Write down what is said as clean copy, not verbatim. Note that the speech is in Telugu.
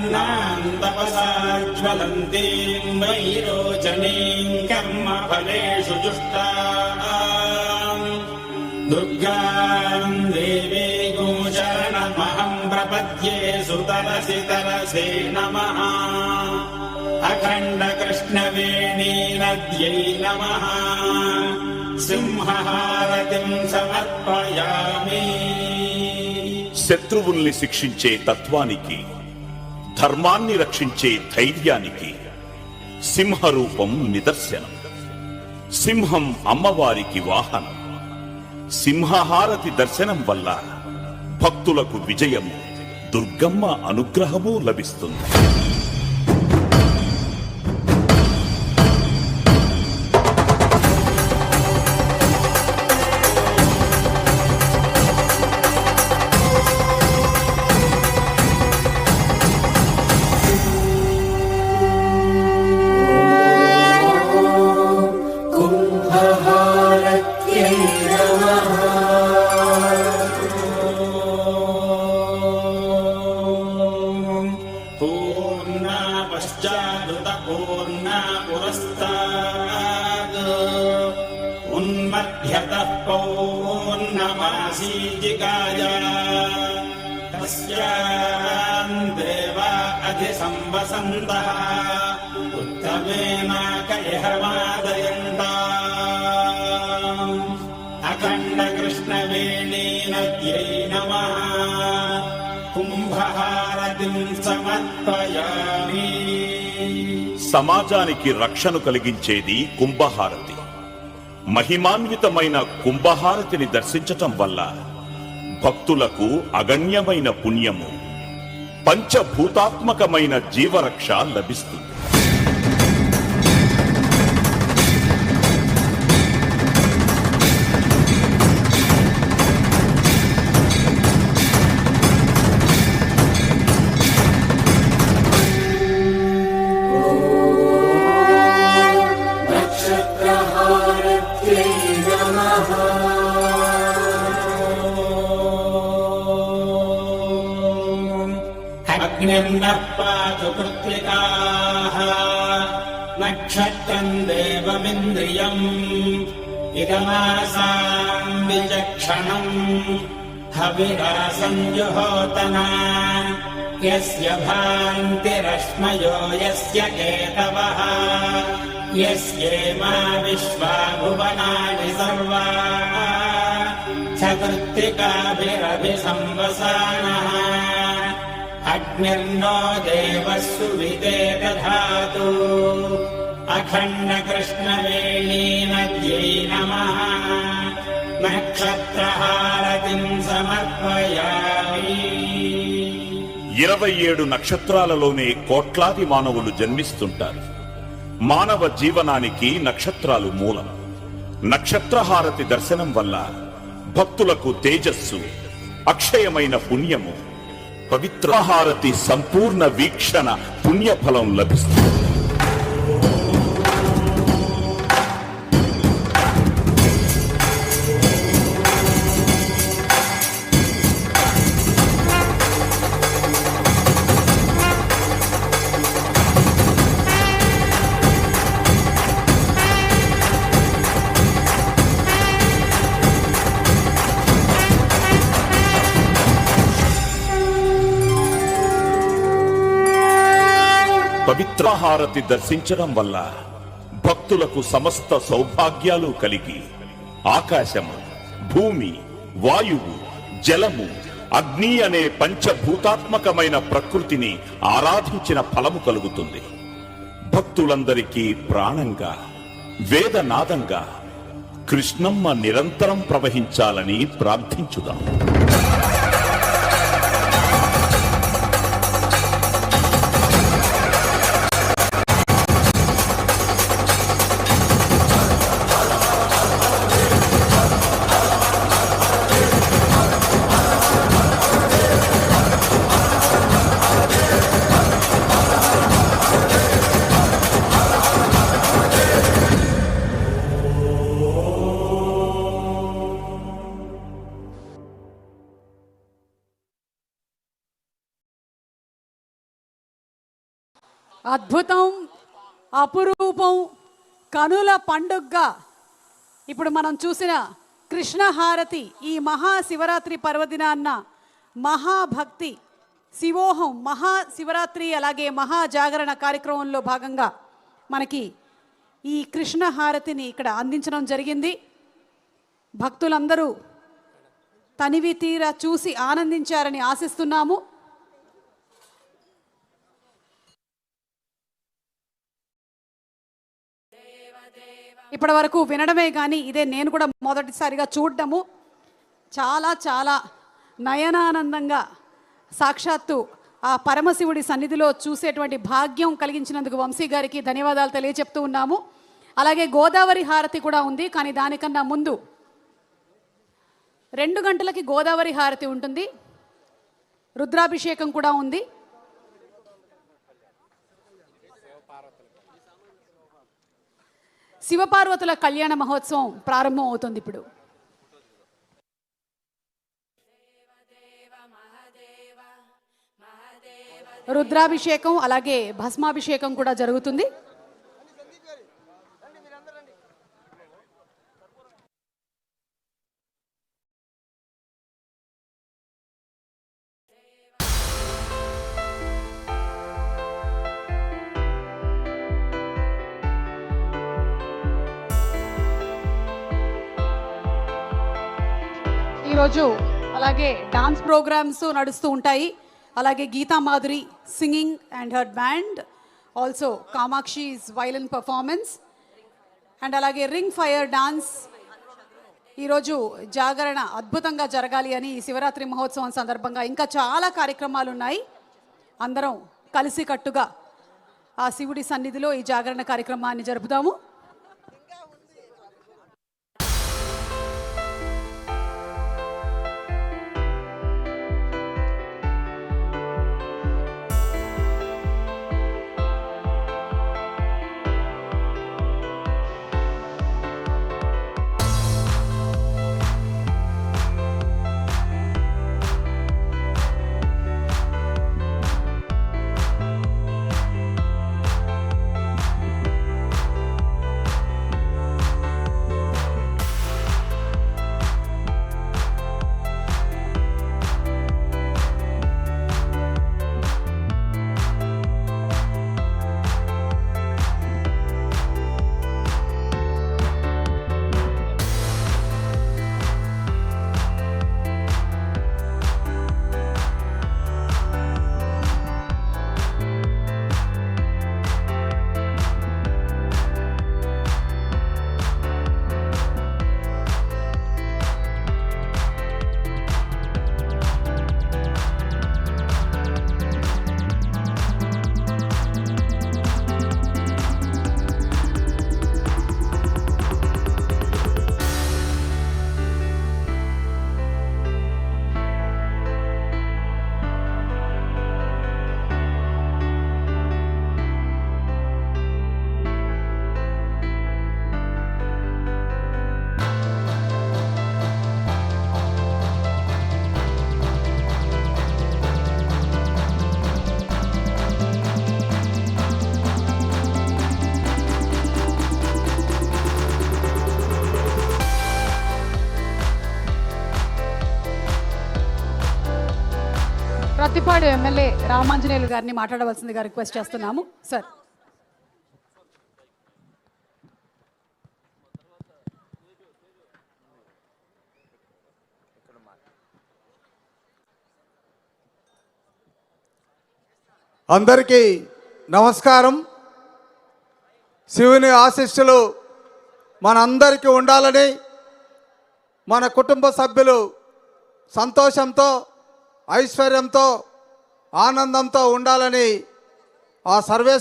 ప్రసన్నాం తపసా జ్వలంతీం వైరోచనీం కర్మఫలేషు జుష్టాం దుర్గాం దేవీం శరణమహం ప్రపద్యే సుతరసి తరసే నమః అఖండ కృష్ణవేణీ నద్యై నమః సింహహారతిం సమర్పయామి. శత్రువుల్ని శిక్షించే తత్వానికి, ధర్మాన్ని రక్షించే ధైర్యానికి సింహరూపం నిదర్శనం. సింహం అమ్మవారికి వాహనం. సింహహారతి దర్శనం వల్ల భక్తులకు విజయము, దుర్గమ్మ అనుగ్రహము లభిస్తుంది. उन्मध्यतः पौर्णमासीजिकाय तस्यां देवा अधिसंवसन्तः उत्तमेनाकयहमादयन्ताम् अखण्डकृष्णवेणी नद्यै नमः కుంభహారతిం సమర్పయామి. సమాజానికి రక్షణ కలిగించేది కుంభహారతి. మహిమాన్వితమైన కుంభహారతిని దర్శించటం వల్ల భక్తులకు అగణ్యమైన పుణ్యము, పంచభూతాత్మకమైన జీవరక్ష లభిస్తుంది. అగ్నిర్నః పాతు కృత్తికాః నక్షత్రం దేవమింద్రియం ఇదమాసాం విచక్షణం హవిరాసం జుహోతనా యస్య భాంతిరశ్మయో యస్య కేతవః యస్యేమా విశ్వా భువనాని సర్వా చతుర్తికాభిరభిసంవసానః అగ్నిర్నో దేవః సువితే దధాతు అఖండ కృష్ణవేణీ నద్యై నమః నక్షత్రహారతిం సమర్పయామి. 27 నక్షత్రాలలోనే కోట్లాది మానవులు జన్మిస్తుంటారు. మానవ జీవనానికి నక్షత్రాలు మూలం. నక్షత్రహారతి దర్శనం వల్ల భక్తులకు తేజస్సు, అక్షయమైన పుణ్యము, పవిత్ర హారతి సంపూర్ణ వీక్షణ పుణ్యఫలం లభిస్తుంది. పవిత్రహారతి దర్శించడం వల్ల భక్తులకు సమస్త సౌభాగ్యాలు కలిగి ఆకాశము, భూమి, వాయువు, జలము, అగ్ని అనే పంచభూతాత్మకమైన ప్రకృతిని ఆరాధించిన ఫలము కలుగుతుంది. భక్తులందరికీ ప్రాణంగా, వేదనాదంగా కృష్ణమ్మ నిరంతరం ప్రవహించాలని ప్రార్థించుదాం. అద్భుతం, అపురూపం, కనుల పండుగగా ఇప్పుడు మనం చూసిన కృష్ణహారతి ఈ మహాశివరాత్రి పర్వదినాన్న మహాభక్తి, శివోహం, మహాశివరాత్రి అలాగే మహాజాగరణ కార్యక్రమంలో భాగంగా మనకి ఈ కృష్ణహారతిని ఇక్కడ అందించడం జరిగింది. భక్తులందరూ తనివి తీరా చూసి ఆనందించారని ఆశిస్తున్నాము. ఇప్పటి వరకు వినడమే కానీ ఇదే నేను కూడా మొదటిసారిగా చూడటము. చాలా చాలా నయనానందంగా సాక్షాత్తు ఆ పరమశివుడి సన్నిధిలో చూసేటువంటి భాగ్యం కలిగించినందుకు వంశీ గారికి ధన్యవాదాలు తెలియచెప్తూ ఉన్నాము. అలాగే గోదావరి హారతి కూడా ఉంది, కానీ దానికన్నా ముందు 2 గంటలకి గోదావరి హారతి ఉంటుంది. రుద్రాభిషేకం కూడా ఉంది. శివపార్వతుల కళ్యాణ మహోత్సవం ప్రారంభం అవుతుంది ఇప్పుడు. రుద్రాభిషేకం అలాగే భస్మాభిషేకం కూడా జరుగుతుంది. ఈరోజు అలాగే డాన్స్ ప్రోగ్రామ్స్ నడుస్తూ ఉంటాయి. అలాగే Geetha Madhuri singing and her band, also కామాక్షిస్ వైలన్ పర్ఫార్మెన్స్ అండ్ అలాగే రింగ్ ఫైర్ డాన్స్. ఈరోజు జాగరణ అద్భుతంగా జరగాలి అని ఈ శివరాత్రి మహోత్సవం సందర్భంగా ఇంకా చాలా కార్యక్రమాలు ఉన్నాయి. అందరం కలిసికట్టుగా ఆ శివుడి సన్నిధిలో ఈ జాగరణ కార్యక్రమాన్ని జరుపుదాము. ప్రతిపాడు ఎమ్మెల్యే రామాంజనేయులు గారిని మాట్లాడవలసిందిగా రిక్వెస్ట్ చేస్తున్నాము. సార్, అందరికీ నమస్కారం. శివుని ఆశీస్సులు మనందరికీ ఉండాలని, మన కుటుంబ సభ్యులు సంతోషంతో ఐశ్వర్యంతో ఆనందంతో ఉండాలని ఆ సర్వేశ్వరుని